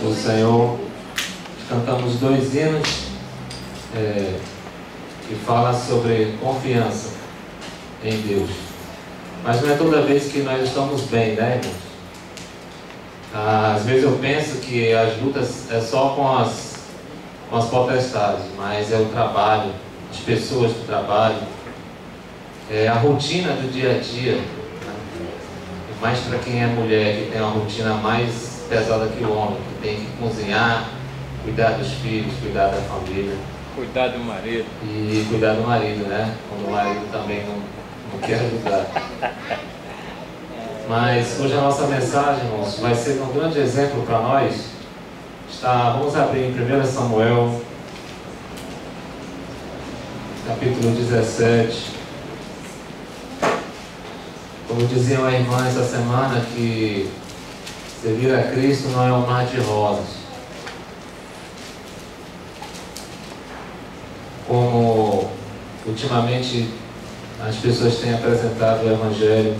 do Senhor. Cantamos 2 hinos que falam sobre confiança em Deus. Mas não é toda vez que nós estamos bem, né, irmãos? Às vezes eu penso que as lutas é só com as potestades, mas é o trabalho, as pessoas do trabalho, é a rotina do dia a dia, né? E mais para quem é mulher, que tem uma rotina mais pesada que o homem, que tem que cozinhar, cuidar dos filhos, cuidar da família. Cuidar do marido. E cuidar do marido, né? Quando o marido também não quer ajudar. Mas hoje a nossa mensagem, irmãos, vai ser um grande exemplo para nós. Vamos abrir em 1 Samuel, capítulo 17. Como dizia uma irmã essa semana, que servir a Cristo não é um mar de rosas. Como ultimamente as pessoas têm apresentado o Evangelho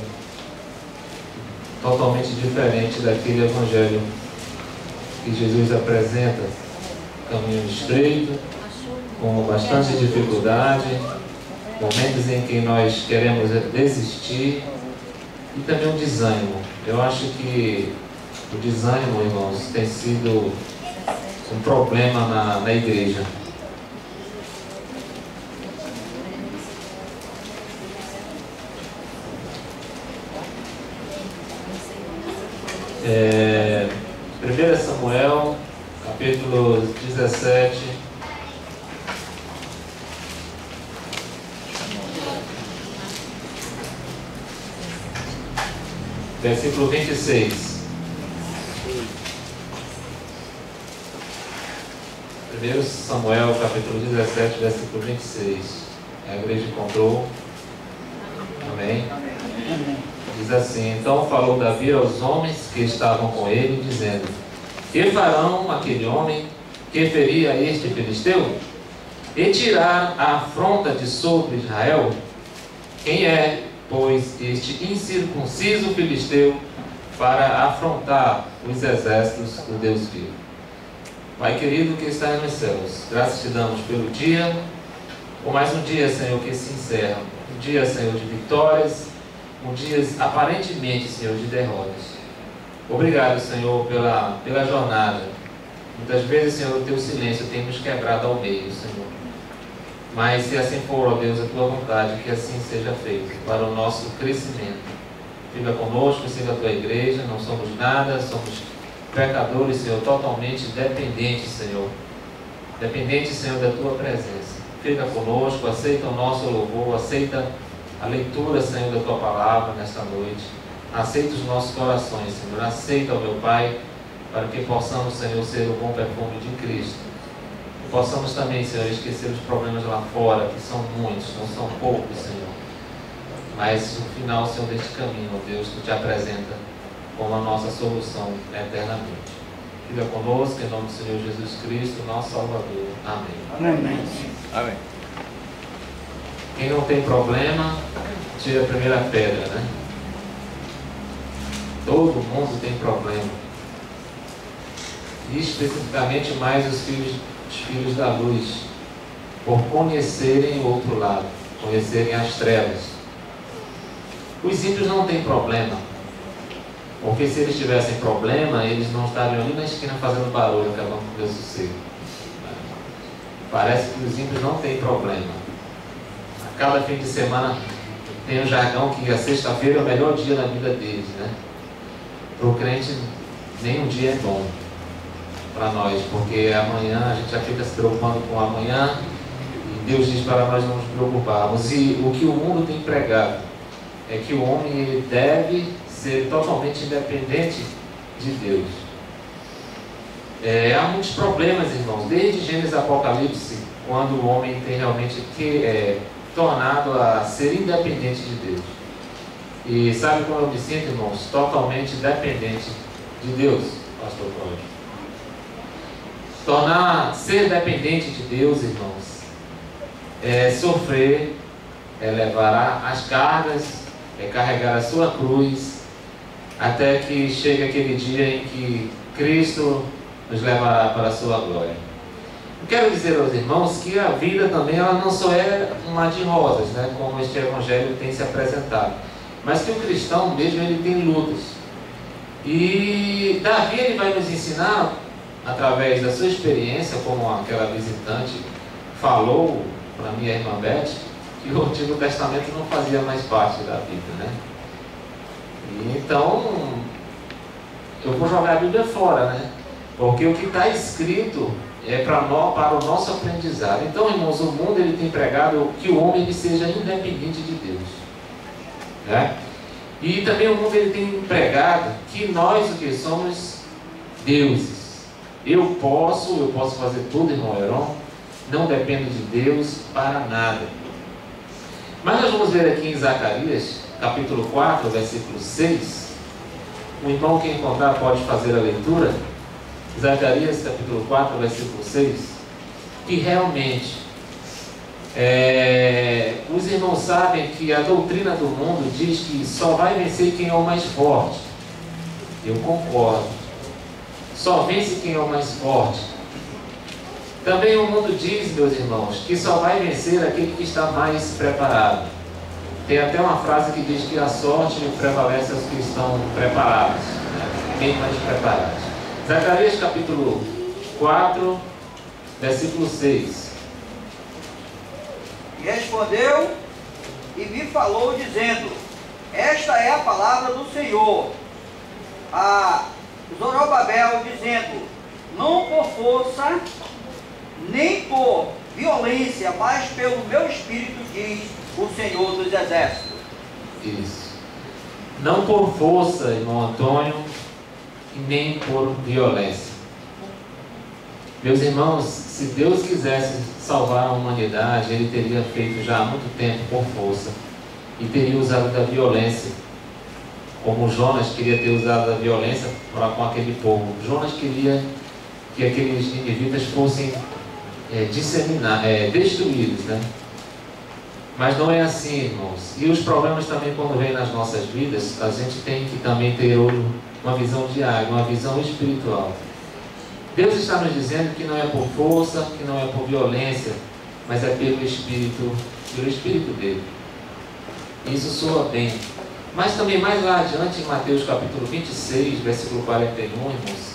totalmente diferente daquele Evangelho que Jesus apresenta, caminho estreito, com bastante dificuldade, momentos em que nós queremos desistir e também o desânimo. Eu acho que o desânimo, irmãos, tem sido um problema na igreja. É, 1 Samuel, capítulo 17, versículo 26. 1 Samuel, capítulo 17, versículo 26. A igreja encontrou. Amém? Diz assim: então falou Davi aos homens que estavam com ele, dizendo: que farão aquele homem que feria este filisteu? E tirar a afronta de sobre Israel? Quem é, pois, este incircunciso filisteu para afrontar os exércitos do Deus vivo? Pai querido que está nos céus, graças te damos pelo dia, por mais um dia, Senhor, que se encerra. Um dia, Senhor, de vitórias, um dia aparentemente, Senhor, de derrotas. Obrigado, Senhor, pela jornada. Muitas vezes, Senhor, o teu silêncio tem nos quebrado ao meio, Senhor. Mas se assim for, ó Deus, a tua vontade, que assim seja feito, para o nosso crescimento. Fica conosco, siga a tua igreja, não somos nada, somos pecadores, Senhor, totalmente dependentes, Senhor. Dependentes, Senhor, da tua presença. Fica conosco, aceita o nosso louvor, aceita a leitura, Senhor, da tua palavra nesta noite. Aceita os nossos corações, Senhor. Aceita, ó meu Pai, para que possamos, Senhor, ser o bom perfume de Cristo. E possamos também, Senhor, esquecer os problemas lá fora, que são muitos, não são poucos, Senhor. Mas no final, Senhor, deste caminho, ó Deus, tu te apresenta como a nossa solução eternamente. Fica conosco, em nome do Senhor Jesus Cristo, nosso Salvador. Amém. Amém. Amém. Quem não tem problema, tira a primeira pedra, né? Todo mundo tem problema. E especificamente mais os filhos da luz, por conhecerem o outro lado, conhecerem as trevas. Os ímpios não têm problema, porque se eles tivessem problema, eles não estariam ali na esquina fazendo barulho, acabando com o Deus sossego. Parece que os ímpios não têm problema. Cada fim de semana tem um jargão que a sexta-feira é o melhor dia na vida deles, né? Para o crente, nenhum dia é bom para nós, porque amanhã a gente já fica se preocupando com amanhã e Deus diz para nós não nos preocuparmos. E o que o mundo tem pregado é que o homem ele deve ser totalmente independente de Deus. Há muitos problemas, irmãos, desde Gênesis Apocalipse, quando o homem tem realmente tornado a ser independente de Deus. E sabe como eu me sinto, irmãos? Totalmente dependente de Deus, pastor Cláudio. Ser dependente de Deus, irmãos, é sofrer, é levar as cargas, é carregar a sua cruz, até que chegue aquele dia em que Cristo nos levará para a sua glória. Eu quero dizer aos irmãos que a vida também ela não só é um mar de rosas, né, como este evangelho tem se apresentado, mas que o cristão mesmo ele tem lutas. E Davi ele vai nos ensinar, através da sua experiência, como aquela visitante falou para minha irmã Beth, que o Antigo Testamento não fazia mais parte da Bíblia, né? E então, eu vou jogar a Bíblia fora, né? Porque o que está escrito é para o nosso aprendizado. Então, irmãos, o mundo ele tem pregado que o homem ele seja independente de Deus, né? E também o mundo ele tem pregado que nós o que somos deuses. Eu posso fazer tudo, irmão Heron, não dependo de Deus para nada. Mas nós vamos ver aqui em Zacarias, capítulo 4, versículo 6. O irmão que encontrar pode fazer a leitura. Zacarias, capítulo 4, versículo 6. Que realmente, os irmãos sabem que a doutrina do mundo diz que só vai vencer quem é o mais forte. Eu concordo. Só vence quem é o mais forte. Também o mundo diz, meus irmãos, que só vai vencer aquele que está mais preparado. Tem até uma frase que diz que a sorte prevalece aos que estão preparados, né? Bem mais preparados. Zacarias capítulo 4, versículo 6. E respondeu e me falou dizendo: esta é a palavra do Senhor a Zorobabel, dizendo: não por força nem por violência, mas pelo meu espírito, diz o Senhor dos Exércitos. Isso. Não por força, irmão Antônio, e nem por violência. Meus irmãos, se Deus quisesse salvar a humanidade, Ele teria feito já há muito tempo por força e teria usado da violência, como Jonas queria ter usado da violência com aquele povo. Jonas queria que aqueles ninivitas fossem destruídos, né? Mas não é assim, irmãos. E os problemas também, quando vêm nas nossas vidas, a gente tem que também ter uma visão diária, uma visão espiritual. Deus está nos dizendo que não é por força, que não é por violência, mas é pelo Espírito dele. Isso soa bem. Mas também mais lá adiante, em Mateus capítulo 26, versículo 41, irmãos,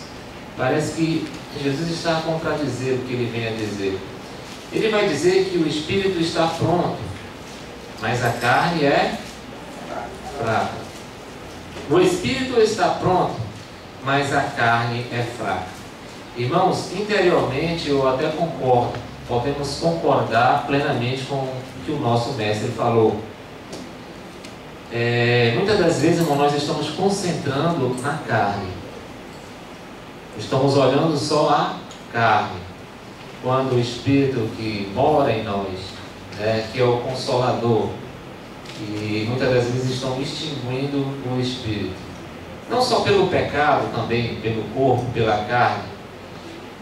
parece que Jesus está a contradizer o que ele vem a dizer. Ele vai dizer que o Espírito está pronto, mas a carne é fraca. O Espírito está pronto, mas a carne é fraca. Irmãos, interiormente eu até concordo, podemos concordar plenamente com o que o nosso mestre falou. Muitas das vezes, irmão, nós estamos concentrando na carne. Estamos olhando só a carne, quando o Espírito que mora em nós, que é o Consolador, e muitas das vezes estão extinguindo o Espírito. Não só pelo pecado, também pelo corpo, pela carne,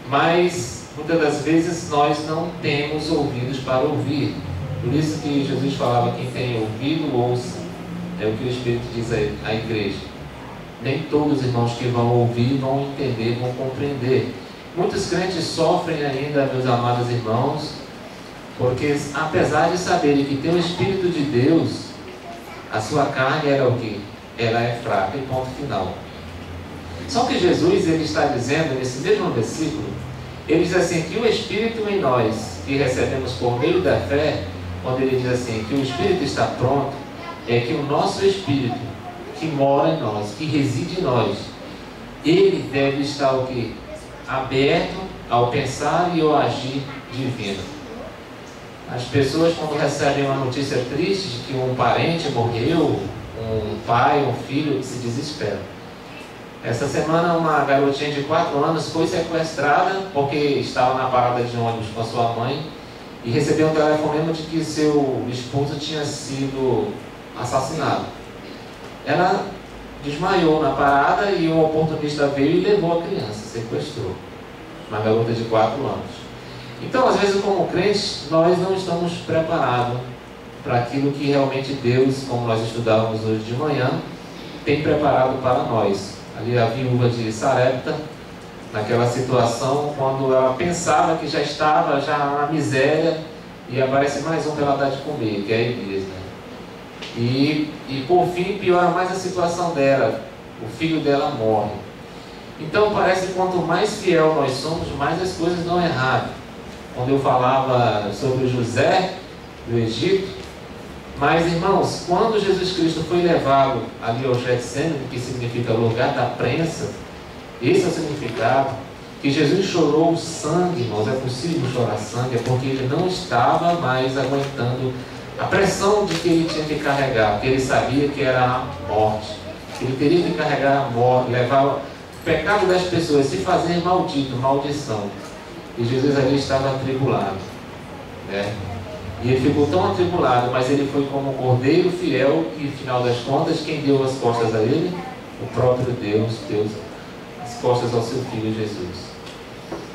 mas muitas das vezes nós não temos ouvidos para ouvir. Por isso que Jesus falava: quem tem ouvido, ouça. É o que o Espírito diz à igreja. Nem todos os irmãos que vão ouvir vão entender, vão compreender. Muitos crentes sofrem ainda, meus amados irmãos, porque apesar de saberem que tem o Espírito de Deus, a sua carne era o quê? Ela é fraca, e ponto final. Só que Jesus, ele está dizendo, nesse mesmo versículo, ele diz assim, que o Espírito em nós, que recebemos por meio da fé, quando ele diz assim, que o Espírito está pronto, é que o nosso Espírito, que mora em nós, que reside em nós, ele deve estar o quê? Aberto ao pensar e ao agir divino. As pessoas, quando recebem uma notícia triste de que um parente morreu, um pai, um filho, se desesperam. Essa semana uma garotinha de 4 anos foi sequestrada porque estava na parada de ônibus com a sua mãe e recebeu um telefonema de que seu esposo tinha sido assassinado. Ela desmaiou na parada e um oportunista veio e levou a criança, sequestrou. Uma garota de 4 anos. Então, às vezes, como crentes, nós não estamos preparados para aquilo que realmente Deus, como nós estudávamos hoje de manhã, tem preparado para nós. Ali a viúva de Sarepta, naquela situação, quando ela pensava que já estava na miséria, e aparece mais um para ela dar de comer, que é Elias, né? E por fim piora mais a situação dela, o filho dela morre. Então parece que quanto mais fiel nós somos, mais as coisas dão errado. Quando eu falava sobre José do Egito, mas irmãos, quando Jesus Cristo foi levado ali ao Getsêmani, que significa lugar da prensa, esse é o significado, que Jesus chorou sangue, irmãos. É possível chorar sangue, é porque ele não estava mais aguentando a pressão de que ele tinha que carregar, porque ele sabia que era a morte, que ele teria que carregar a morte, levar o pecado das pessoas, se fazer maldito, maldição. E Jesus ali estava atribulado, né? E ele ficou tão atribulado, mas ele foi como um cordeiro fiel, e final das contas, quem deu as costas a ele? O próprio Deus deu as costas ao seu Filho Jesus.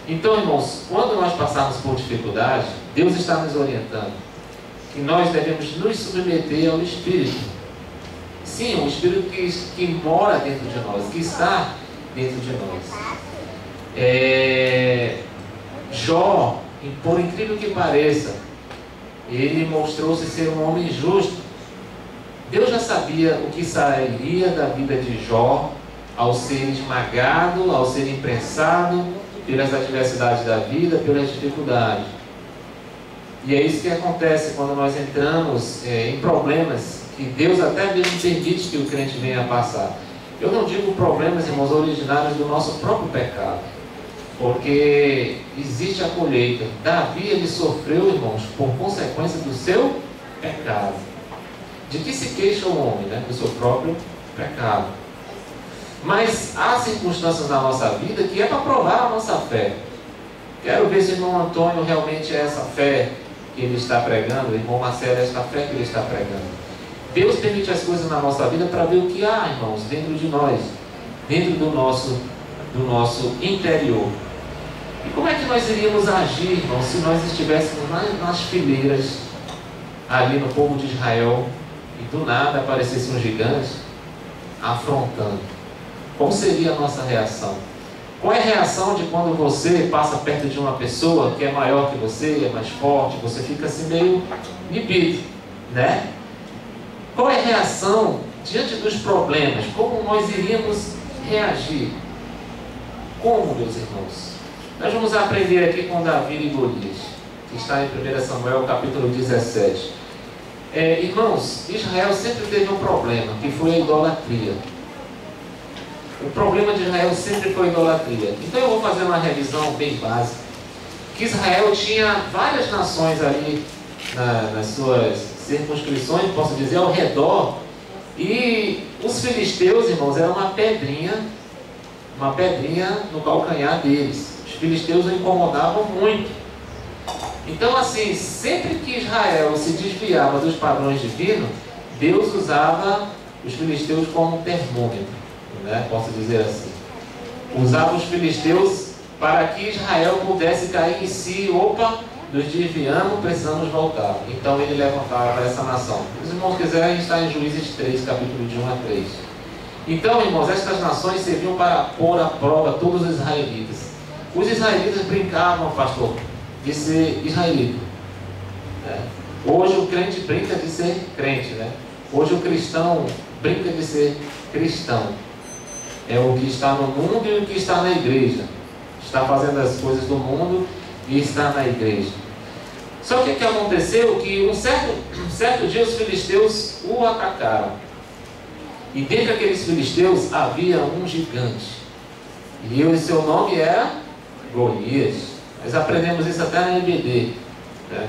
Então, irmãos, quando nós passarmos por dificuldade, Deus está nos orientando que nós devemos nos submeter ao Espírito. Sim, o Espírito que mora dentro de nós, que está dentro de nós. Jó, por incrível que pareça, ele mostrou-se ser um homem justo. Deus já sabia o que sairia da vida de Jó ao ser esmagado, ao ser imprensado pelas adversidades da vida, pelas dificuldades. E é isso que acontece quando nós entramos em problemas que Deus até mesmo permite que o crente venha a passar. Eu não digo problemas, irmãos, originários do nosso próprio pecado, porque existe a colheita. Davi, ele sofreu, irmãos, por consequência do seu pecado. De que se queixa o homem, né? Do seu próprio pecado. Mas há circunstâncias na nossa vida que é para provar a nossa fé. Quero ver se o irmão Antônio realmente é essa fé que ele está pregando, o irmão Marcelo é esta fé que ele está pregando. Deus permite as coisas na nossa vida para ver o que há, irmãos, dentro de nós, dentro do nosso interior. E como é que nós iríamos agir, irmãos, se nós estivéssemos nas fileiras, ali no povo de Israel, e do nada aparecesse um gigante afrontando? Qual seria a nossa reação? Qual é a reação de quando você passa perto de uma pessoa que é maior que você, é mais forte, você fica assim meio inibido, né? Qual é a reação diante dos problemas? Como nós iríamos reagir? Como, meus irmãos? Nós vamos aprender aqui com Davi e Golias, que está em 1 Samuel capítulo 17. Irmãos, Israel sempre teve um problema, que foi a idolatria. O problema de Israel sempre foi a idolatria. Então eu vou fazer uma revisão bem básica. Que Israel tinha várias nações ali nas suas circunscrições, posso dizer, ao redor. E os filisteus, irmãos, eram uma pedrinha no calcanhar deles. Os filisteus o incomodavam muito. Então, assim, sempre que Israel se desviava dos padrões divinos, Deus usava os filisteus como termômetro, né? Posso dizer assim. Usava os filisteus para que Israel pudesse cair em si. Opa, nos desviamos, precisamos voltar. Então ele levantava essa nação. Se os irmãos quiserem, está em Juízes 3, capítulo de 1 a 3. Então, irmãos, estas nações serviam para pôr à prova todos os israelitas. Os israelitas brincavam, pastor, de ser israelita. Hoje o crente brinca de ser crente, né? Hoje o cristão brinca de ser cristão. É o que está no mundo e o que está na igreja. Está fazendo as coisas do mundo e está na igreja. Só que o que aconteceu? Que um certo dia os filisteus o atacaram. E dentre aqueles filisteus havia um gigante. E seu nome era Golias. Nós aprendemos isso até na EBD, né?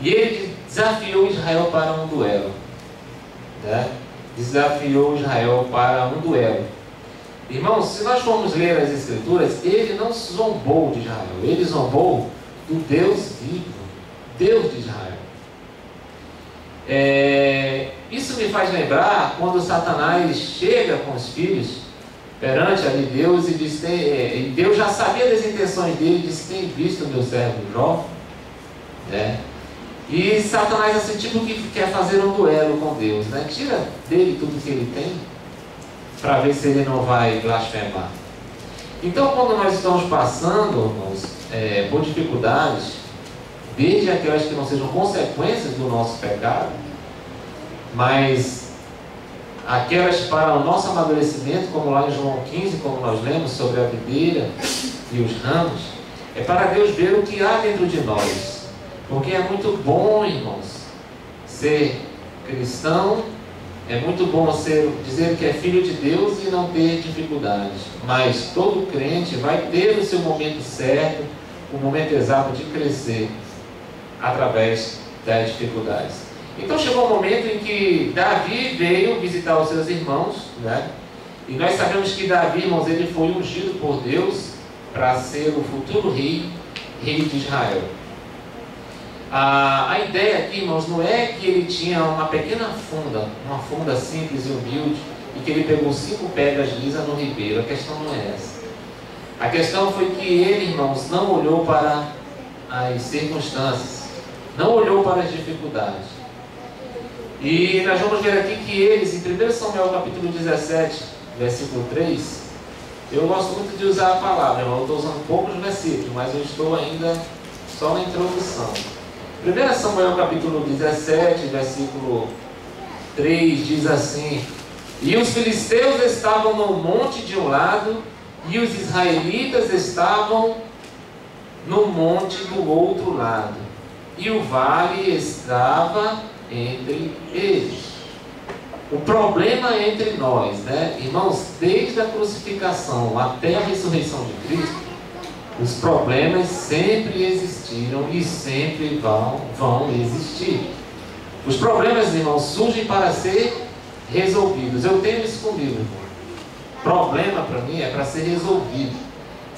E ele desafiou Israel para um duelo, né? Desafiou Israel para um duelo. Irmãos, se nós formos ler as Escrituras, ele não zombou de Israel, ele zombou do Deus vivo, Deus de Israel. Isso me faz lembrar quando Satanás chega com os filhos perante ali Deus e diz, e Deus já sabia das intenções dele, disse: tem visto o meu servo Jó? Né? E Satanás, assim, tipo que quer fazer um duelo com Deus, né? Tira dele tudo que ele tem, para ver se ele não vai blasfemar. Então, quando nós estamos passando, irmãos, por dificuldades, desde aquelas que não sejam consequências do nosso pecado, mas aquelas para o nosso amadurecimento, como lá em João 15, como nós lemos sobre a videira e os ramos, é para Deus ver o que há dentro de nós. Porque é muito bom, irmãos, ser cristão, é muito bom dizer que é filho de Deus e não ter dificuldades. Mas todo crente vai ter o seu momento certo, o momento exato de crescer através das dificuldades. Então chegou um momento em que Davi veio visitar os seus irmãos, né? E nós sabemos que Davi, irmãos, ele foi ungido por Deus para ser o futuro rei de Israel. A ideia aqui, irmãos, não é que ele tinha uma pequena funda, uma funda simples e humilde, e que ele pegou 5 pedras lisas no ribeiro. A questão não é essa. A questão foi que ele, irmãos, não olhou para as circunstâncias, não olhou para as dificuldades. E nós vamos ver aqui que eles, em 1 Samuel capítulo 17, versículo 3, eu gosto muito de usar a palavra, irmão, eu estou usando poucos versículos, mas eu estou ainda só na introdução. 1 Samuel capítulo 17, versículo 3, diz assim: E os filisteus estavam no monte de um lado, e os israelitas estavam no monte do outro lado, e o vale estava entre eles. O problema entre nós, né, irmãos, desde a crucificação até a ressurreição de Cristo, os problemas sempre existiram e sempre vão existir. Os problemas, irmãos, surgem para ser resolvidos. Eu tenho isso comigo, irmão. Problema para mim é para ser resolvido.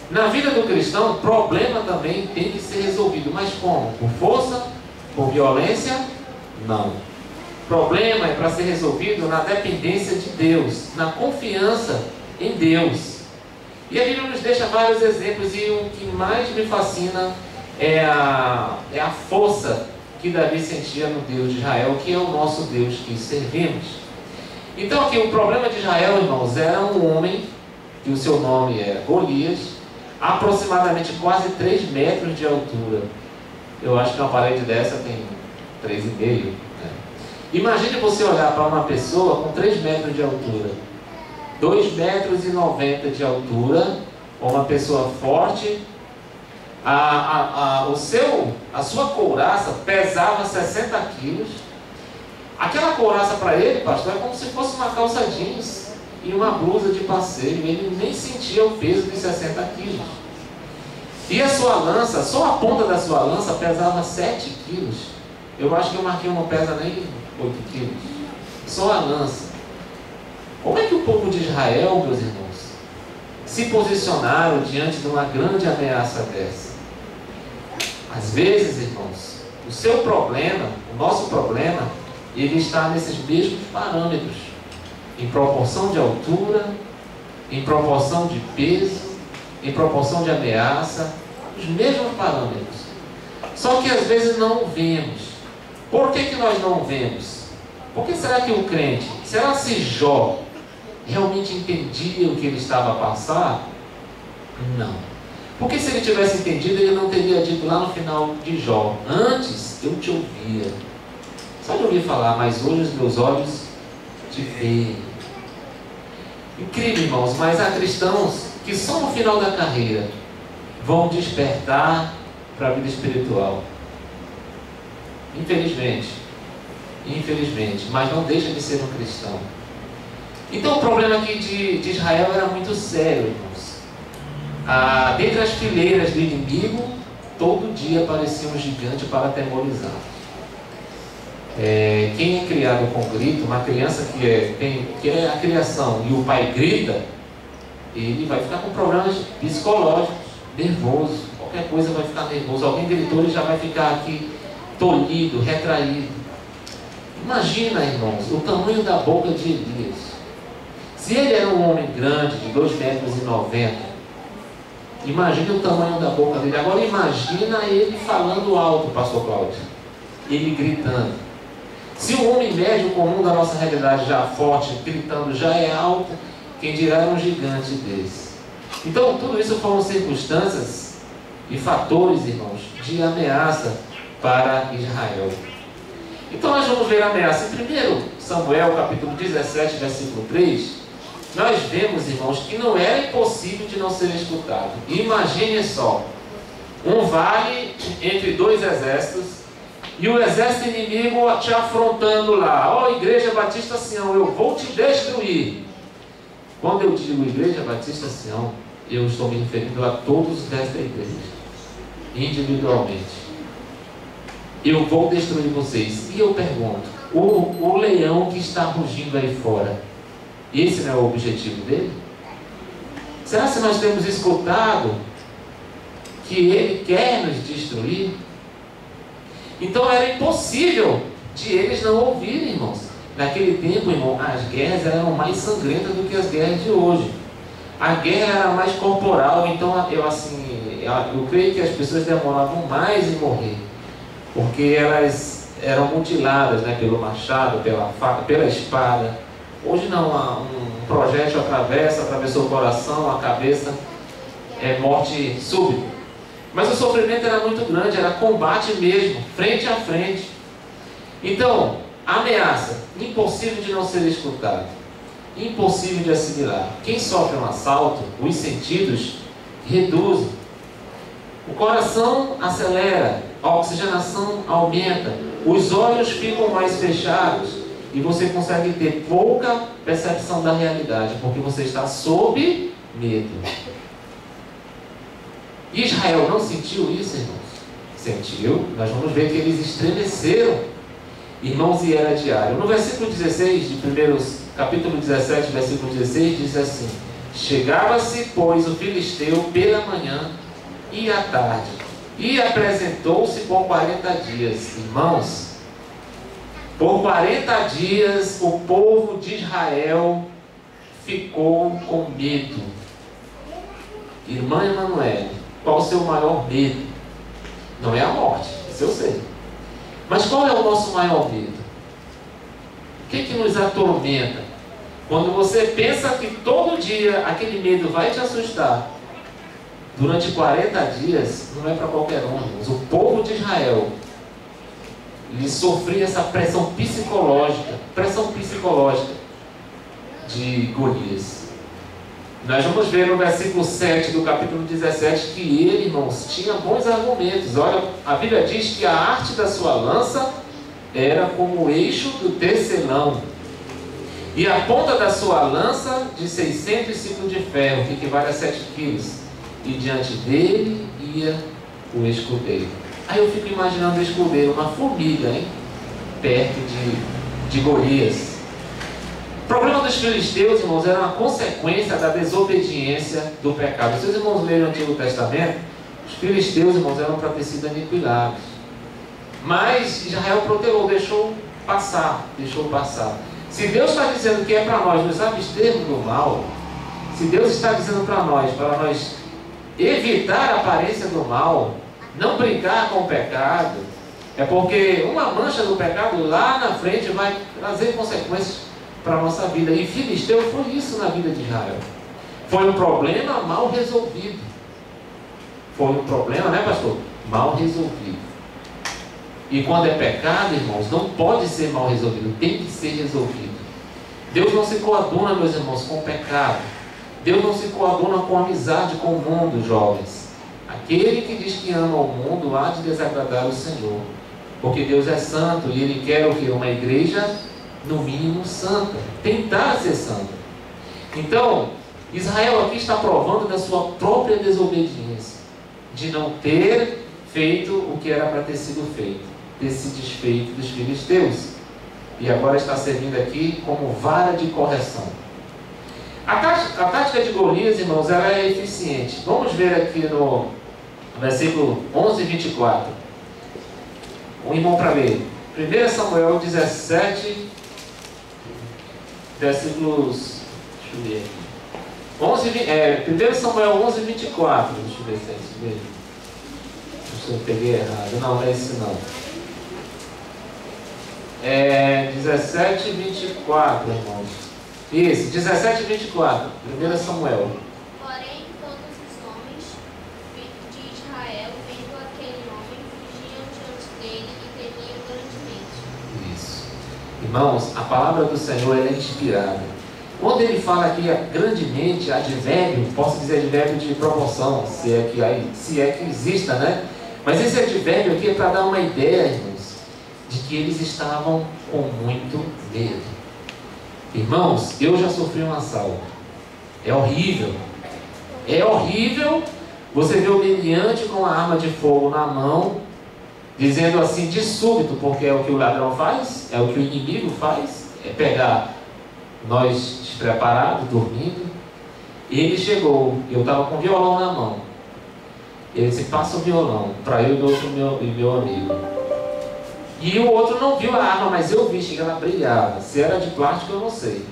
Na vida do cristão, problema também tem que ser resolvido. Mas como? Por força? Por violência? Não. Problema é para ser resolvido na dependência de Deus, na confiança em Deus. E a Bíblia nos deixa vários exemplos, e o que mais me fascina é a força que Davi sentia no Deus de Israel, que é o nosso Deus que servimos. Então aqui o problema de Israel, irmãos, era um homem, que o seu nome era Golias, aproximadamente quase 3 metros de altura. Eu acho que uma parede dessa tem 3,5 metros. Imagine você olhar para uma pessoa com 3 metros de altura, 2,90 metros de altura, uma pessoa forte. A sua couraça pesava 60 quilos. Aquela couraça para ele, pastor, é como se fosse uma calça jeans e uma blusa de passeio. Ele nem sentia o peso de 60 quilos. E a sua lança, só a ponta da sua lança pesava 7 quilos. Eu acho que o Marquinhos não pesa nem 8 quilos. Só a lança. Como é que o povo de Israel, meus irmãos, se posicionaram diante de uma grande ameaça dessa? Às vezes, irmãos, o seu problema, o nosso problema, ele está nesses mesmos parâmetros. Em proporção de altura, em proporção de peso, em proporção de ameaça, os mesmos parâmetros. Só que às vezes não vemos. Por que nós não vemos? Porque será que o crente, será se Jó realmente entendia o que ele estava a passar? Não. Porque se ele tivesse entendido, ele não teria dito lá no final de Jó: antes eu te ouvia, só de ouvir falar, mas hoje os meus olhos te veem. Incrível, irmãos, mas há cristãos que só no final da carreira vão despertar para a vida espiritual. Infelizmente, mas não deixa de ser um cristão. Então o problema aqui de Israel era muito sério, irmãos. Dentre as fileiras do inimigo, todo dia aparecia um gigante para atemorizar. Quem é criado com grito, uma criança que é a criação e o pai grita, ele vai ficar com problemas psicológicos, nervoso, qualquer coisa vai ficar nervoso. Alguém gritou, ele já vai ficar aqui tolhido, retraído. Imagina, irmãos, o tamanho da boca de Elias. Se ele era um homem grande, de 2,90 metros, imagine o tamanho da boca dele. Agora imagina ele falando alto, pastor Cláudio, ele gritando. Se o homem médio comum da nossa realidade, já forte, gritando, já é alto, quem dirá um gigante desse? Então, tudo isso foram circunstâncias e fatores, irmãos, de ameaça para Israel. Então, nós vamos ver a ameaça. Em 1 Samuel, capítulo 17, versículo 3, nós vemos, irmãos, que não era impossível de não ser escutado. Imagine só, um vale entre dois exércitos, e o exército inimigo te afrontando lá. Ó, Igreja Batista Sião, eu vou te destruir. Quando eu digo Igreja Batista Sião, eu estou me referindo a todos desta igreja, individualmente. Eu vou destruir vocês. E eu pergunto, o leão que está rugindo aí fora, esse não é o objetivo dele? Será que nós temos escutado que ele quer nos destruir? Então era impossível de eles não ouvirem, irmãos. Naquele tempo, irmão, as guerras eram mais sangrentas do que as guerras de hoje. A guerra era mais corporal, então eu creio que as pessoas demoravam mais em morrer, porque elas eram mutiladas, né, pelo machado, pela faca, pela espada. Hoje não, um projétil atravessou o coração, a cabeça, é morte súbita. Mas o sofrimento era muito grande, era combate mesmo, frente a frente. Então, ameaça, impossível de não ser escutado, impossível de assimilar. Quem sofre um assalto, os sentidos reduzem, o coração acelera, a oxigenação aumenta, os olhos ficam mais fechados e você consegue ter pouca percepção da realidade, porque você está sob medo. Israel não sentiu isso, irmãos? Sentiu. Nós vamos ver que eles estremeceram, irmãos, e era diário. No versículo 16 de capítulo 17, versículo 16, diz assim: chegava-se, pois, o filisteu pela manhã e à tarde, e apresentou-se por 40 dias. Irmãos, por 40 dias o povo de Israel ficou com medo. Irmã Emanuele, qual o seu maior medo? Não é a morte, isso eu sei. Mas qual é o nosso maior medo? O que nos atormenta? Quando você pensa que todo dia aquele medo vai te assustar, durante 40 dias, não é para qualquer um, irmãos. O povo de Israel, ele sofria essa pressão psicológica de Golias. Nós vamos ver no versículo 7 do capítulo 17 que ele, irmãos, tinha bons argumentos. Olha, a Bíblia diz que a arte da sua lança era como o eixo do tecelão, e a ponta da sua lança de 600 ciclos de ferro, que equivale a 7 quilos, e diante dele ia o escudeiro. Aí eu fico imaginando o escudeiro, uma formiga, hein? Perto de Golias. O problema dos filisteus, irmãos, era uma consequência da desobediência do pecado. Se os irmãos lerem o Antigo Testamento, os filisteus, irmãos, eram para ter sido aniquilados. Mas Israel protelou, deixou passar. Se Deus está dizendo que é para nós nos abstermos do mal, se Deus está dizendo para nós evitar a aparência do mal, não brincar com o pecado, é porque uma mancha do pecado lá na frente vai trazer consequências para a nossa vida. E Filisteu foi isso na vida de Israel. Foi um problema mal resolvido. Foi um problema, né, pastor? Mal resolvido. E quando é pecado, irmãos, não pode ser mal resolvido, tem que ser resolvido. Deus não se coaduna, meus irmãos, com o pecado. Deus não se coaduna com amizade com o mundo, jovens. Aquele que diz que ama o mundo há de desagradar o Senhor. Porque Deus é santo e Ele quer o que? Uma igreja, no mínimo, santa. Tentar ser santa. Então, Israel aqui está provando da sua própria desobediência, de não ter feito o que era para ter sido feito, desse desfeito dos filisteus. E agora está servindo aqui como vara de correção. A tática de Golias, irmãos, ela é eficiente. Vamos ver aqui no versículo 11 e 24. Um irmão para ler. 1 Samuel 17, versículos... Deixa eu ver. 1 Samuel 11 e 24. Deixa eu ver se é isso mesmo. Se eu peguei errado. Não é esse não. 17 e 24, irmãos. Isso, 17 e 24. 1 Samuel. Porém, quando Irmãos, a palavra do Senhor ela é inspirada. Quando ele fala aqui grandemente, advérbio, posso dizer advérbio de proporção, se é que exista, né? Mas esse advérbio aqui é para dar uma ideia, irmãos, de que eles estavam com muito medo. Irmãos, eu já sofri um assalto. É horrível. É horrível você ver o meliante com a arma de fogo na mão, dizendo assim de súbito, porque é o que o ladrão faz, é o que o inimigo faz, é pegar nós despreparados, dormindo. Ele chegou, eu estava com o violão na mão. Ele disse, passa o violão para eu e meu amigo. E o outro não viu a arma, mas eu vi, que ela brilhava. Se era de plástico eu não sei.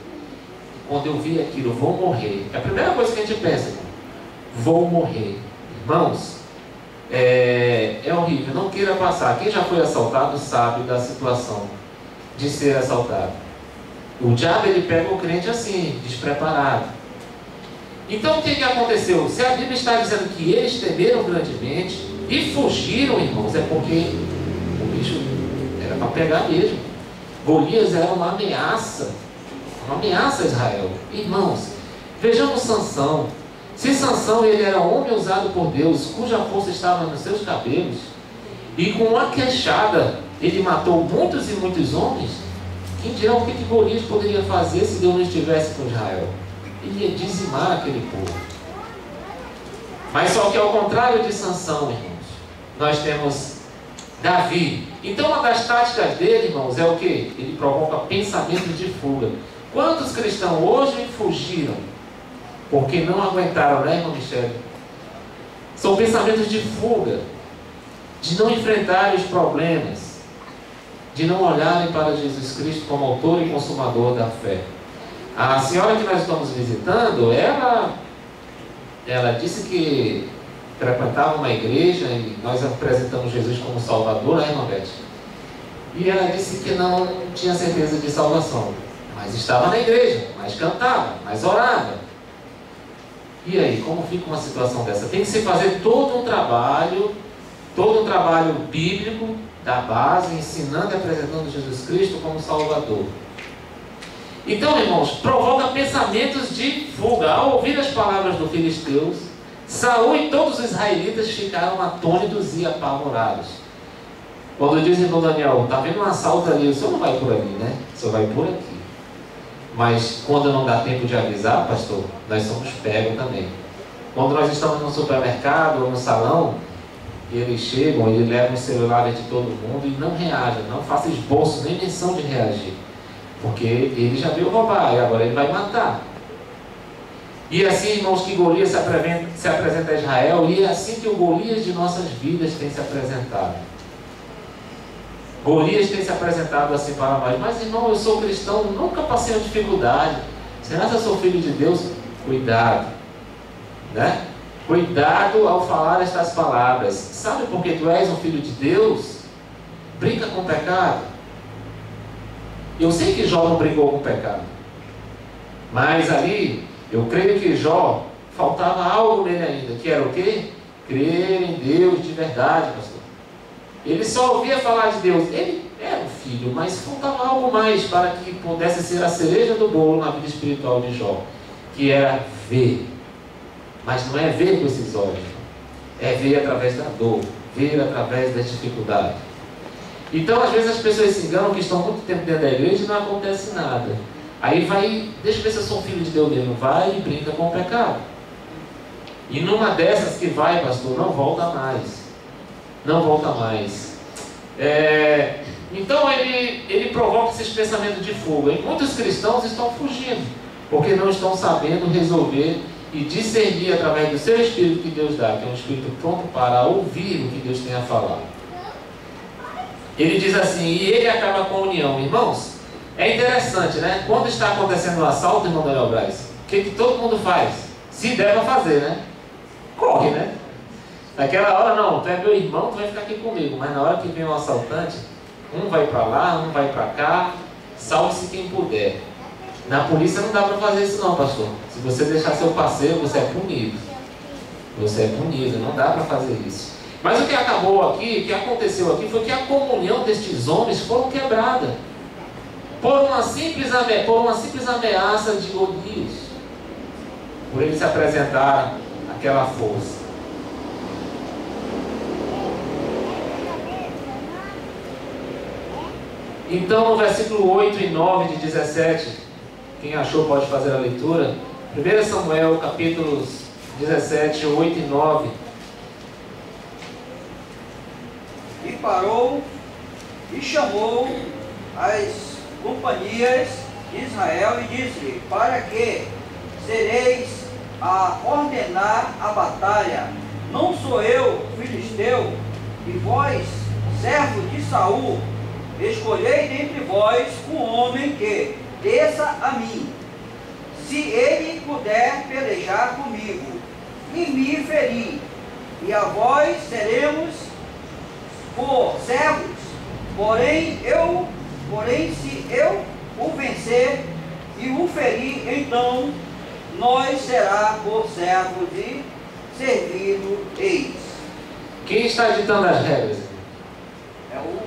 Quando eu vi aquilo, vou morrer. É a primeira coisa que a gente pensa, vou morrer. Irmãos, é horrível, não queira passar. Quem já foi assaltado sabe da situação de ser assaltado. O diabo ele pega o crente assim, despreparado. Então o que aconteceu? Se a Bíblia está dizendo que eles temeram grandemente e fugiram, irmãos, é porque o bicho era para pegar mesmo. Golias era uma ameaça a Israel. Irmãos, vejamos Sansão. Se Sansão ele era homem usado por Deus, cuja força estava nos seus cabelos, e com uma queixada ele matou muitos e muitos homens, quem dirá o que Golias poderia fazer se Deus não estivesse com Israel? Ele ia dizimar aquele povo. Mas só que ao contrário de Sansão, irmãos, nós temos Davi. Então uma das táticas dele, irmãos, é o que? Ele provoca pensamentos de fuga. Quantos cristãos hoje fugiram? Porque não aguentaram, né, irmão Michele? São pensamentos de fuga, de não enfrentar os problemas, de não olharem para Jesus Cristo como autor e consumador da fé. A senhora que nós estamos visitando, ela disse que frequentava uma igreja e nós apresentamos Jesus como Salvador, né, irmã Beth? E ela disse que não tinha certeza de salvação, mas estava na igreja, mas cantava, mas orava. E aí, como fica uma situação dessa? Tem que se fazer todo um trabalho bíblico da base, ensinando e apresentando Jesus Cristo como Salvador. Então, irmãos, provoca pensamentos de fuga. Ao ouvir as palavras do filisteu, Saul e todos os israelitas ficaram atônitos e apavorados. Quando diz, irmão Daniel, está vendo um assalto ali, o senhor não vai por ali, né? O senhor vai por aqui. Mas quando não dá tempo de avisar, pastor, nós somos pegos também. Quando nós estamos no supermercado ou no salão, eles chegam, eles levam o celular de todo mundo e não reagem, não façam esboço, nem menção de reagir. Porque ele já veio roubar e agora ele vai matar. E assim, irmãos, que Golias se apresenta a Israel, e é assim que o Golias de nossas vidas tem se apresentado. Golias tem se apresentado assim para nós. Mas, irmão, eu sou cristão, nunca passei uma dificuldade. Será que eu sou filho de Deus? Cuidado, né? Cuidado ao falar estas palavras. Sabe por que tu és um filho de Deus? Brinca com o pecado. Eu sei que Jó não brincou com o pecado, mas ali, eu creio que Jó, faltava algo nele ainda, que era o quê? Crer em Deus de verdade, pastor. Ele só ouvia falar de Deus. Ele era um filho, mas faltava algo mais para que pudesse ser a cereja do bolo na vida espiritual de Jó, que era ver. Mas não é ver com esses olhos, é ver através da dor, ver através da dificuldade. Então, às vezes as pessoas se enganam que estão muito tempo dentro da igreja e não acontece nada. Aí vai, deixa eu ver se eu sou um filho de Deus mesmo, vai e brinca com o pecado. E numa dessas que vai, pastor, não volta mais. Não volta mais. Então ele provoca esses pensamentos de fuga. E muitos cristãos estão fugindo, porque não estão sabendo resolver e discernir através do seu espírito que Deus dá, que é um espírito pronto para ouvir o que Deus tem a falar. Ele diz assim, e ele acaba com a união. Irmãos, é interessante, né? Quando está acontecendo um assalto, irmão Daniel Braz, o que todo mundo faz? Se der para fazer, né? Corre, né? Naquela hora, não, tu é meu irmão, tu vai ficar aqui comigo. Mas na hora que vem um assaltante, um vai para lá, um vai para cá, salve-se quem puder. Na polícia não dá para fazer isso não, pastor. Se você deixar seu parceiro, você é punido. Você é punido, não dá para fazer isso. Mas o que acabou aqui, o que aconteceu aqui, foi que a comunhão destes homens foram quebrada. por uma simples ameaça de Golias, por ele se apresentar aquela força. Então, no versículo 8 e 9 de 17, quem achou pode fazer a leitura. 1 Samuel, capítulos 17, 8 e 9. E parou e chamou as companhias de Israel e disse: para que sereis a ordenar a batalha? Não sou eu filisteu, e vós, servo de Saul? Escolhei dentre vós um homem que desça a mim, se ele puder pelejar comigo, e me ferir, e a vós seremos por servos. Porém, se eu o vencer e o ferir, então nós será por servos e servido eis. Quem está ditando as regras? É o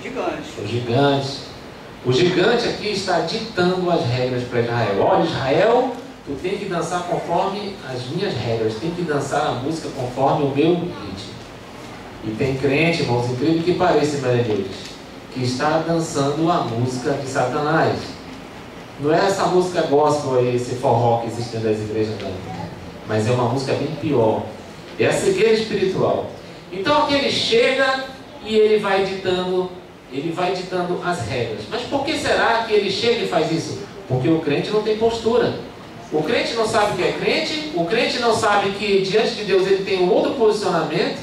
gigante. O gigante. O gigante aqui está ditando as regras para Israel. Olha, Israel, tu tem que dançar conforme as minhas regras, tem que dançar a música conforme o meu ritmo. E tem crente, irmãos, incrível que pareça, meus, que está dançando a música de Satanás. Não é essa música gospel aí, esse forró que existe nas igrejas, não. Mas é uma música bem pior. É a cegueira espiritual. Então aqui ele chega e ele vai ditando as regras. Mas por que será que ele chega e faz isso? Porque o crente não tem postura. O crente não sabe que é crente, o crente não sabe que diante de Deus ele tem um outro posicionamento,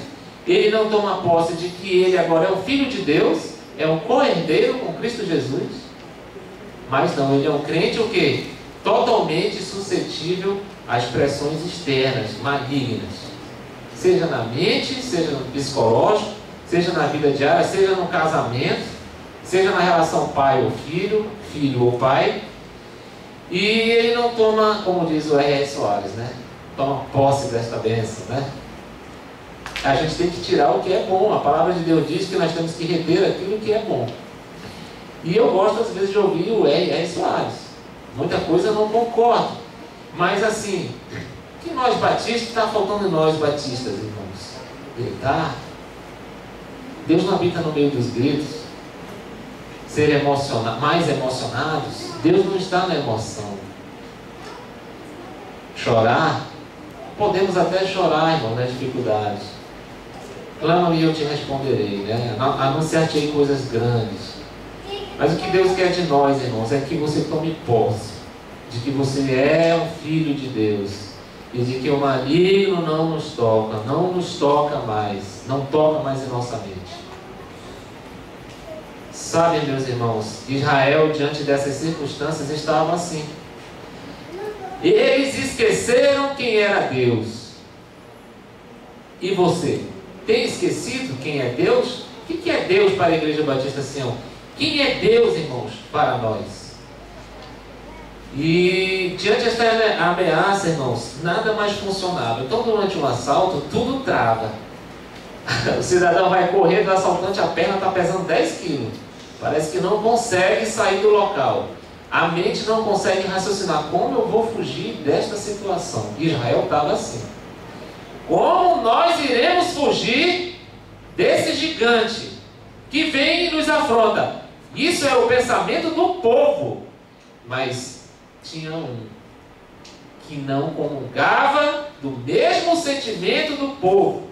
ele não toma posse de que ele agora é um filho de Deus, é um co-herdeiro com Cristo Jesus. Mas não, ele é um crente o quê? Totalmente suscetível às pressões externas, malignas. Seja na mente, seja no psicológico, seja na vida diária, seja no casamento, seja na relação pai ou filho, filho ou pai. E ele não toma, como diz o R.R. Soares, né? Toma posse desta bênção, né? A gente tem que tirar o que é bom. A palavra de Deus diz que nós temos que reter aquilo que é bom. E eu gosto às vezes de ouvir o R.R. Soares. Muita coisa eu não concordo. Mas assim, que nós batistas, está faltando em nós batistas, irmãos? Gritar. Deus não habita no meio dos gritos. Ser mais emocionados. Deus não está na emoção. Chorar. Podemos até chorar, irmão, nas dificuldades. Clama e eu te responderei, né? Anunciar-te-ei coisas grandes. Mas o que Deus quer de nós, irmãos, é que você tome posse de que você é um filho de Deus e de que o maligno não nos toca mais, não toca mais em nossa mente. Sabem, meus irmãos, Israel, diante dessas circunstâncias, estava assim. Eles esqueceram quem era Deus. E você? Tem esquecido quem é Deus? O que é Deus para a Igreja Batista Sião? Quem é Deus, irmãos, para nós? E diante desta ameaça, irmãos, nada mais funcionava. Então, durante um assalto, tudo trava. O cidadão vai correr do assaltante, a perna está pesando 10 quilos. Parece que não consegue sair do local. A mente não consegue raciocinar. Como eu vou fugir desta situação? Israel estava assim. Como nós iremos fugir desse gigante que vem e nos afronta? Isso é o pensamento do povo. Mas tinha um que não comungava do mesmo sentimento do povo.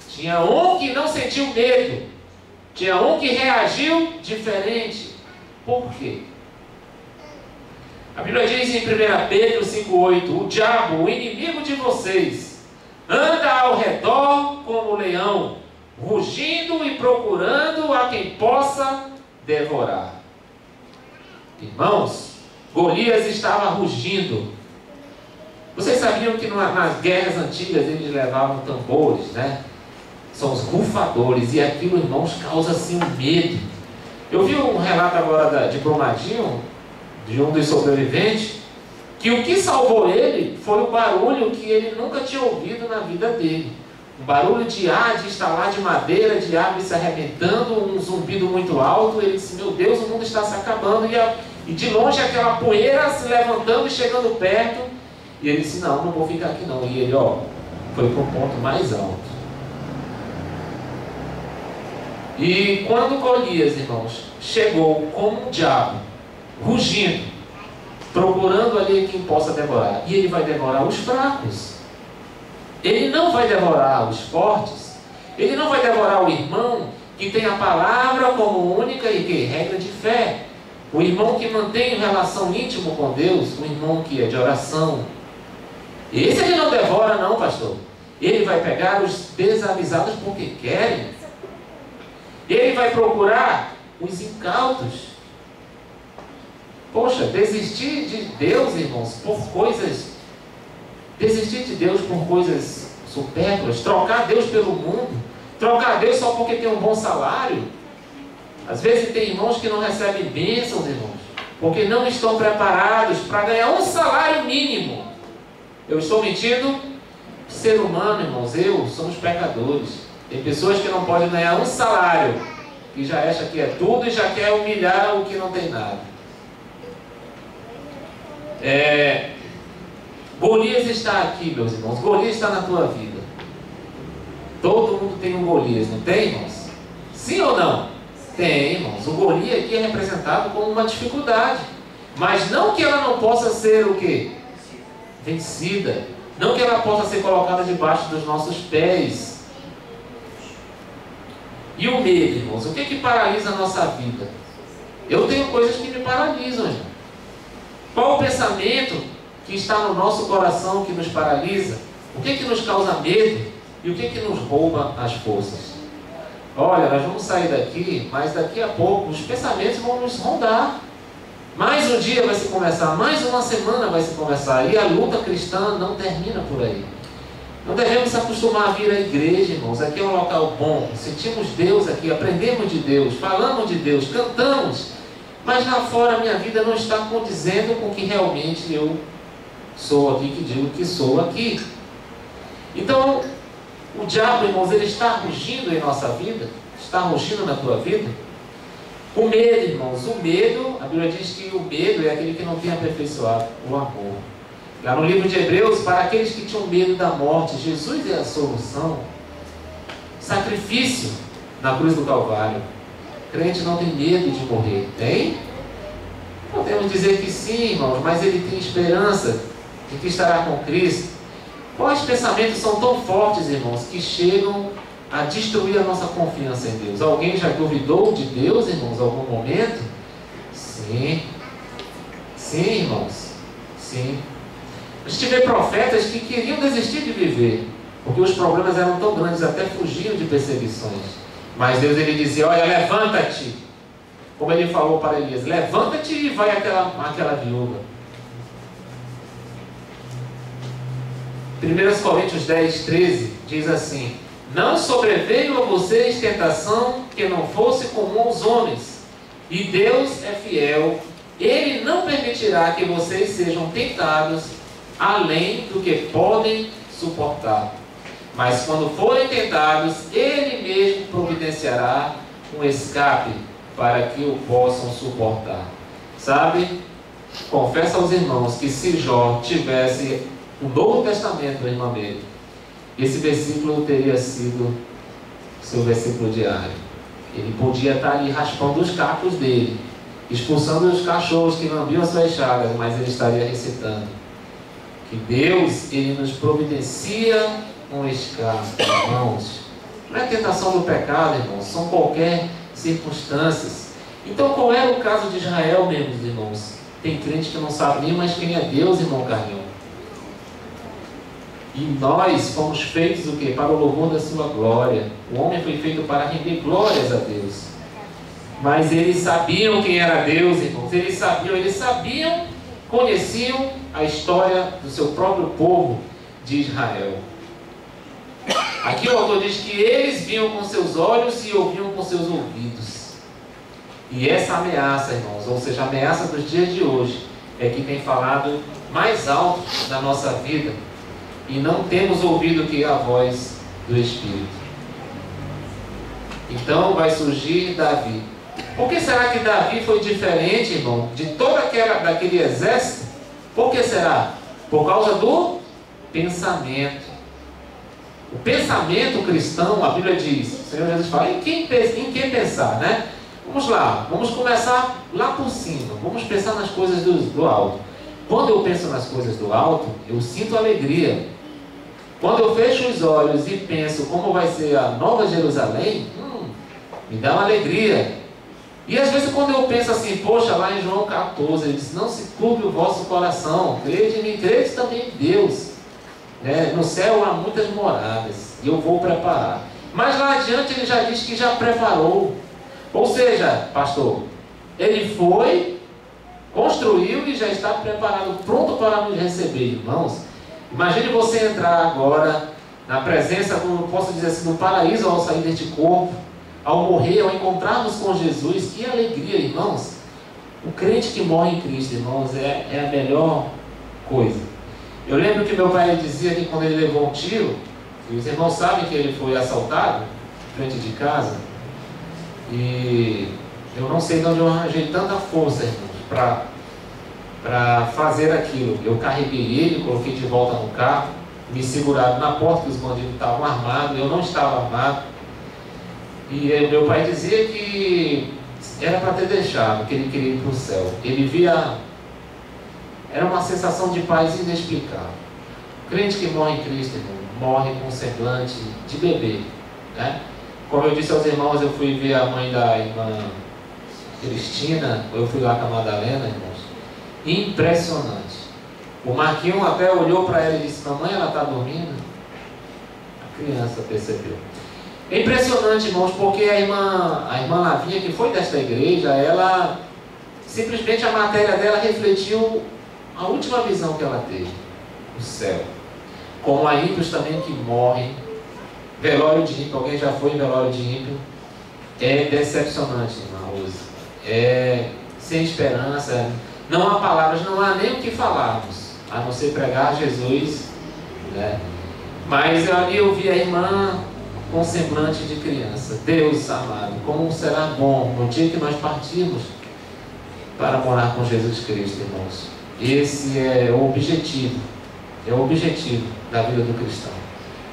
Tinha um que não sentiu medo. Tinha um que reagiu diferente. Por quê? A Bíblia diz em 1 Pedro 5,8: o diabo, o inimigo de vocês, anda ao redor como leão, rugindo e procurando a quem possa devorar. Irmãos, Golias estava rugindo. Vocês sabiam que nas guerras antigas eles levavam tambores, né? São os rufadores, e aquilo, irmãos, causa assim um medo. Eu vi um relato agora de Brumadinho, de um dos sobreviventes, que o que salvou ele foi o barulho que ele nunca tinha ouvido na vida dele. Um barulho de ar, de estalar de madeira, de árvore se arrebentando, um zumbido muito alto. Ele disse: meu Deus, o mundo está se acabando. E de longe aquela poeira se levantando e chegando perto. E ele disse, não vou ficar aqui não. E ele, foi para o ponto mais alto. E quando Golias, irmãos, chegou como um diabo, rugindo, procurando ali quem possa devorar. E ele vai devorar os fracos. Ele não vai devorar os fortes. Ele não vai devorar o irmão que tem a palavra como única e que regra de fé. O irmão que mantém relação íntima com Deus, o irmão que é de oração. Esse ele não devora não, pastor. Ele vai pegar os desavisados porque querem. Ele vai procurar os incautos. Poxa, desistir de Deus, irmãos, por coisas... Desistir de Deus por coisas supérfluas. Trocar Deus pelo mundo. Trocar Deus só porque tem um bom salário. Às vezes tem irmãos que não recebem bênçãos, irmãos, porque não estão preparados para ganhar um salário mínimo. Eu estou mentindo? Ser humano, irmãos, somos pecadores. Tem pessoas que não podem ganhar um salário, que já acha que é tudo e já quer humilhar o que não tem nada. Golias está aqui, meus irmãos. Golias está na tua vida. Todo mundo tem um Golias, não tem, irmãos? Sim ou não? Tem, irmãos. O Golias aqui é representado como uma dificuldade. Mas não que ela não possa ser o quê? Vencida. Não que ela possa ser colocada debaixo dos nossos pés. E o medo, irmãos? O que paralisa a nossa vida? Eu tenho coisas que me paralisam, irmão. Qual o pensamento que está no nosso coração que nos paralisa? O que nos causa medo? E o que nos rouba as forças? Olha, nós vamos sair daqui, mas daqui a pouco os pensamentos vão nos rondar. Mais um dia vai se começar, mais uma semana vai se começar. E a luta cristã não termina por aí. Não devemos se acostumar a vir à igreja, irmãos. Aqui é um local bom. Sentimos Deus aqui, aprendemos de Deus, falamos de Deus, cantamos. Mas lá fora a minha vida não está condizendo com o que realmente eu sou aqui, que digo que sou aqui. Então, o diabo, irmãos, ele está rugindo em nossa vida, está rugindo na tua vida. O medo, irmãos, o medo, a Bíblia diz que o medo é aquele que não tem aperfeiçoado o amor. Lá no livro de Hebreus, para aqueles que tinham medo da morte, Jesus é a solução. Sacrifício na cruz do Calvário. O crente não tem medo de morrer, tem? Podemos dizer que sim, irmãos, mas ele tem esperança de que estará com Cristo. Quais pensamentos são tão fortes, irmãos, que chegam a destruir a nossa confiança em Deus? Alguém já duvidou de Deus, irmãos, em algum momento? Sim. Sim, irmãos. Sim. A gente vê profetas que queriam desistir de viver, porque os problemas eram tão grandes, até fugiam de perseguições. Mas Deus, ele dizia, olha, levanta-te. Como ele falou para Elias, levanta-te e vai àquela viúva. 1 Coríntios 10, 13 diz assim: não sobreveio a vocês tentação que não fosse comum aos homens, e Deus é fiel, Ele não permitirá que vocês sejam tentados além do que podem suportar. Mas quando forem tentados, Ele mesmo providenciará um escape para que o possam suportar. Sabe? Confesso aos irmãos que se Jó tivesse o Novo Testamento em mão dele, esse versículo teria sido seu versículo diário. Ele podia estar ali raspando os cacos dele, expulsando os cachorros que lambiam as suas chagas, mas ele estaria recitando que Deus, Ele nos providencia um escape, irmãos. Não é tentação do pecado, irmãos, são qualquer circunstâncias. Então, qual era o caso de Israel, meus irmãos? Tem crente que não sabe nem mais quem é Deus, irmão Carlinhos. E nós fomos feitos o quê? Para o louvor da sua glória. O homem foi feito para render glórias a Deus. Mas eles sabiam quem era Deus, irmãos. Eles sabiam, conheciam a história do seu próprio povo de Israel. Aqui o autor diz que eles viam com seus olhos e ouviam com seus ouvidos. E essa ameaça, irmãos, ou seja, a ameaça dos dias de hoje, é que tem falado mais alto na nossa vida. E não temos ouvido que é a voz do Espírito. Então vai surgir Davi, Por que será que Davi foi diferente, irmão, de daquele exército? Por que será? Por causa do pensamento. O pensamento cristão, a Bíblia diz, o Senhor Jesus fala, em quem pensar, né? Vamos lá, vamos começar lá por cima, vamos pensar nas coisas do alto. Quando eu penso nas coisas do alto, eu sinto alegria. Quando eu fecho os olhos e penso como vai ser a Nova Jerusalém, me dá uma alegria. E às vezes quando eu penso assim, poxa, lá em João 14, ele diz, não se curve o vosso coração, crede em mim, crede também em Deus. No céu há muitas moradas, e eu vou preparar. Mas lá adiante ele já diz que já preparou. Ou seja, pastor, ele foi, construiu e já está preparado, pronto para nos receber, irmãos. Imagine você entrar agora na presença, como eu posso dizer assim, no paraíso ao sair deste corpo, ao morrer, ao encontrarmos com Jesus. Que alegria, irmãos. O crente que morre em Cristo, irmãos, é a melhor coisa. Eu lembro que meu pai dizia que quando ele levou um tiro, e os irmãos sabem que ele foi assaltado frente de casa, e eu não sei de onde eu arranjei tanta força, irmãos, para fazer aquilo. Eu carreguei ele, coloquei de volta no carro, me seguraram na porta, que os bandidos estavam armados, eu não estava armado. E meu pai dizia que era para ter deixado, que ele queria ir para o céu. Ele via, era uma sensação de paz inexplicável. O crente que morre em Cristo, irmão, morre com um semblante de bebê, né? Como eu disse aos irmãos, eu fui ver a mãe da irmã Cristina, eu fui lá com a Madalena, irmãos. Impressionante. O Marquinhos até olhou para ela e disse, mamãe, ela está dormindo? A criança percebeu. É impressionante, irmãos, porque a irmã Lavinha, que foi desta igreja, ela, simplesmente a matéria dela refletiu a última visão que ela teve, o céu. Como há ímpios também que morrem, velório de ímpio, alguém já foi em velório de ímpio? É decepcionante, irmã Rose. É sem esperança, não há palavras, não há nem o que falarmos, a não ser pregar Jesus, né? Mas ali eu vi a irmã com semblante de criança. Deus amado, como será bom no dia que nós partirmos para morar com Jesus Cristo, irmãos. Esse é o objetivo da vida do cristão,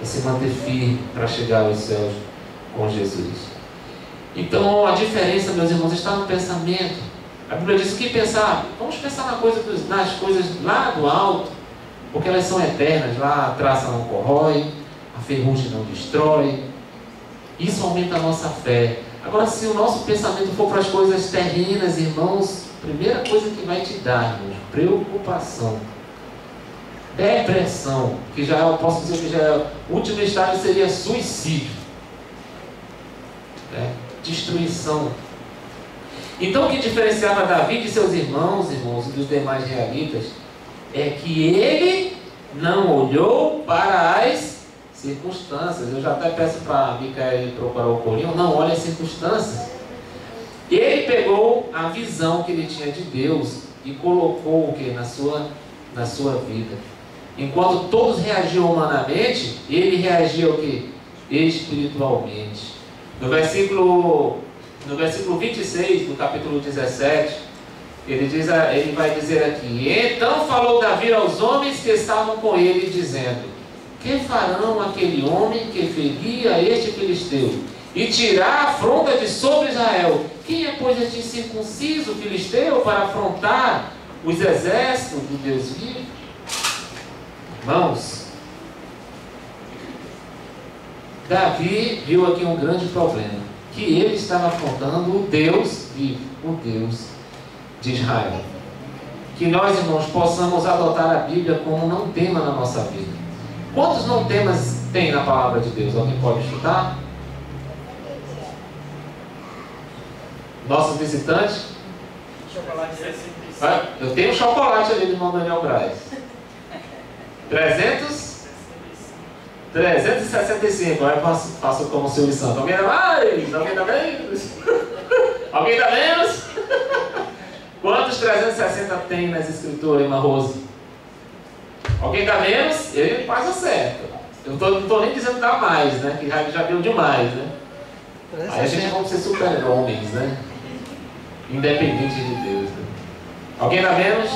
é se manter firme para chegar aos céus com Jesus. Então a diferença, meus irmãos, está no pensamento. A Bíblia diz que pensar, vamos pensar nas coisas lá do alto, porque elas são eternas. Lá a traça não corrói, a ferrugem não destrói. Isso aumenta a nossa fé. Agora, se o nosso pensamento for para as coisas terrenas, irmãos, a primeira coisa que vai te dar, irmãos, preocupação, depressão, que já eu posso dizer que já é, o último estágio seria suicídio, né? Destruição. Então, o que diferenciava Davi de seus irmãos e dos demais israelitas é que ele não olhou para as circunstâncias. Eu já até peço para Micael procurar o corinho, não olhe as circunstâncias. Ele pegou a visão que ele tinha de Deus e colocou o que na sua vida. Enquanto todos reagiam humanamente, ele reagia o que? Espiritualmente. No versículo 26 do capítulo 17, ele vai dizer aqui: então falou Davi aos homens que estavam com ele, dizendo: que farão aquele homem que feria este filisteu e tirar a afronta de sobre Israel? Quem é, pois, este incircunciso filisteu para afrontar os exércitos do Deus vivo? Irmãos, Davi viu aqui um grande problema, que ele estava afrontando o Deus vivo, o Deus de Israel. Que nós, irmãos, possamos adotar a Bíblia como não tema na nossa vida. Quantos não temas tem na palavra de Deus? Alguém pode chutar? Nossos visitantes? Chocolate 65. Eu tenho chocolate ali do irmão Daniel Braz. 365. Aí eu faço como o Silvio Santos. Alguém dá mais? Alguém dá menos? Alguém dá menos? Quantos 360 tem nas escrituras, irmã Rose? Alguém dá menos? Ele faz o certo. Eu não estou nem dizendo dar mais, né? Que já deu demais, né? Aí a gente vai ser super-homens, né? independente de Deus. Né? Alguém dá menos?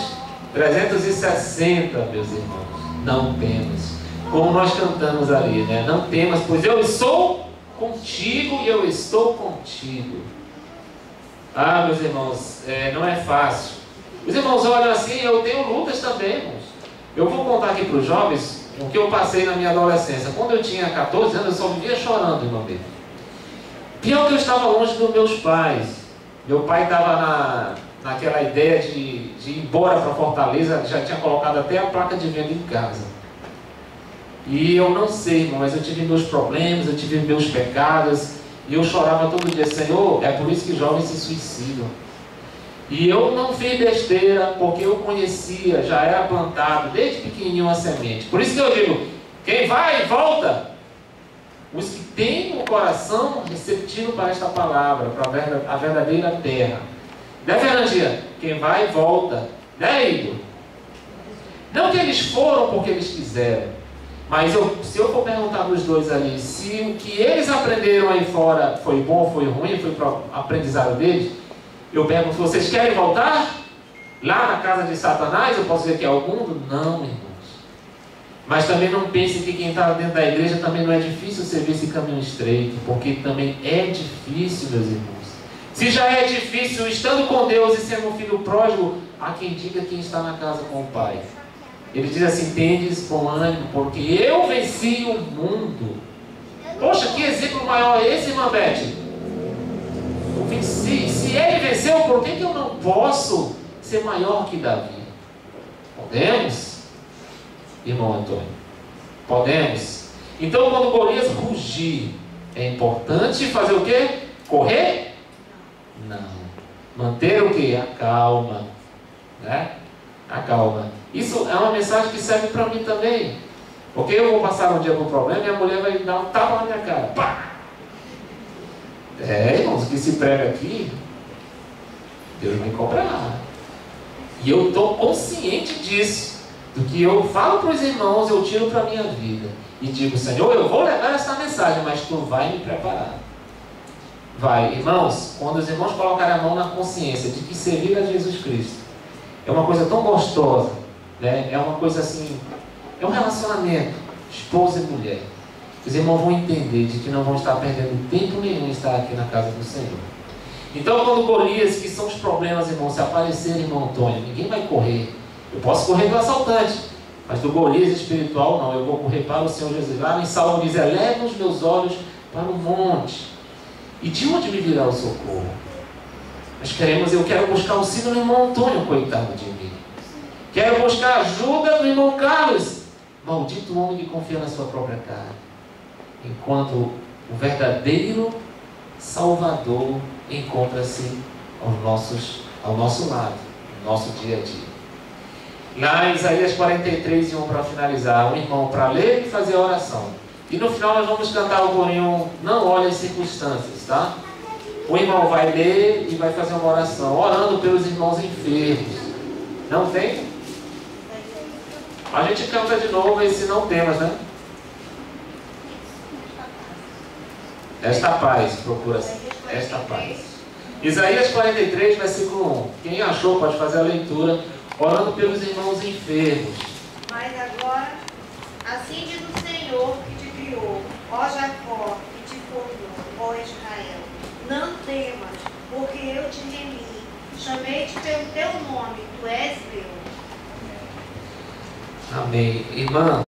360, meus irmãos. Não temas. Como nós cantamos ali, né? Não temas, pois eu sou contigo e eu estou contigo. Ah, meus irmãos, não é fácil. Os irmãos olham assim, eu tenho lutas também, irmãos. Eu vou contar aqui para os jovens o que eu passei na minha adolescência. Quando eu tinha 14 anos, eu só vivia chorando, irmão dele. Pior que eu estava longe dos meus pais. Meu pai estava naquela ideia de ir embora para Fortaleza, já tinha colocado até a placa de venda em casa. E eu não sei, irmão, mas eu tive meus problemas, eu tive meus pecados, e eu chorava todo dia, Senhor, é por isso que jovens se suicidam. E eu não fiz besteira, porque eu conhecia, já era plantado desde pequenininho a semente. Por isso que eu digo, quem vai, volta. Os que têm o coração receptivo para esta palavra, para a verdadeira terra. Né, Fernandinha? Quem vai, volta. Né, Igor? Não que eles foram porque eles quiseram. Mas se eu for perguntar para os dois ali, se o que eles aprenderam aí fora foi bom ou foi ruim, foi para o aprendizado deles, eu pergunto, vocês querem voltar? Lá na casa de Satanás, eu posso dizer que é o mundo? Não, irmãos. Mas também não pensem que quem está dentro da igreja também não é difícil você ver esse caminho estreito, porque também é difícil, meus irmãos. Se já é difícil estando com Deus e sendo um filho pródigo, há quem diga quem está na casa com o Pai. Ele diz assim, tendes bom ânimo, porque eu venci o mundo. Poxa, que exemplo maior é esse, irmã Beth? Eu venci. Se ele venceu, por que eu não posso ser maior que Davi? Podemos? Irmão Antônio, podemos. Então quando Golias rugir, é importante fazer o quê? Correr? Não. Manter o quê? A calma, né? A calma. Isso é uma mensagem que serve para mim também. Porque eu vou passar um dia com um problema e a mulher vai dar um tapa na minha cara. Pá! Irmãos, o que se prega aqui, Deus vai cobrar. E eu estou consciente disso. Do que eu falo para os irmãos, eu tiro para a minha vida. E digo, Senhor, eu vou levar essa mensagem, mas Tu vai me preparar. Vai, irmãos, quando os irmãos colocarem a mão na consciência de que servir a Jesus Cristo é uma coisa tão gostosa, né? É uma coisa assim, é um relacionamento, esposa e mulher. Os irmãos vão entender de que não vão estar perdendo tempo nenhum em estar aqui na casa do Senhor. Então, quando Golias, que são os problemas, irmãos, se aparecerem, irmão Antônio, ninguém vai correr. Eu posso correr do assaltante, mas do Golias espiritual não. Eu vou correr para o Senhor Jesus. Lá em Salmo diz, eleva os meus olhos para o monte. E de onde me virá o socorro? Eu quero buscar o auxílio do irmão Antônio, coitado de mim. Quero buscar a ajuda do irmão Carlos. Maldito homem que confia na sua própria carne. Enquanto o verdadeiro Salvador encontra-se ao nosso lado, no nosso dia a dia. Lá em Isaías 43, 1, para finalizar, um irmão para ler e fazer a oração. E no final nós vamos cantar o corinho Não Olhe as Circunstâncias, tá? O irmão vai ler e vai fazer uma oração, orando pelos irmãos enfermos. Não tem? A gente canta de novo esse Não Temas, né? Esta paz, procura esta paz. Isaías 43, versículo 1. Quem achou pode fazer a leitura, orando pelos irmãos enfermos. Mas agora, assim diz o Senhor que te criou, ó Jacó, que te formou, ó Israel. Não temas, porque eu te remi, chamei-te pelo teu nome, tu és meu. Amém. Irmã.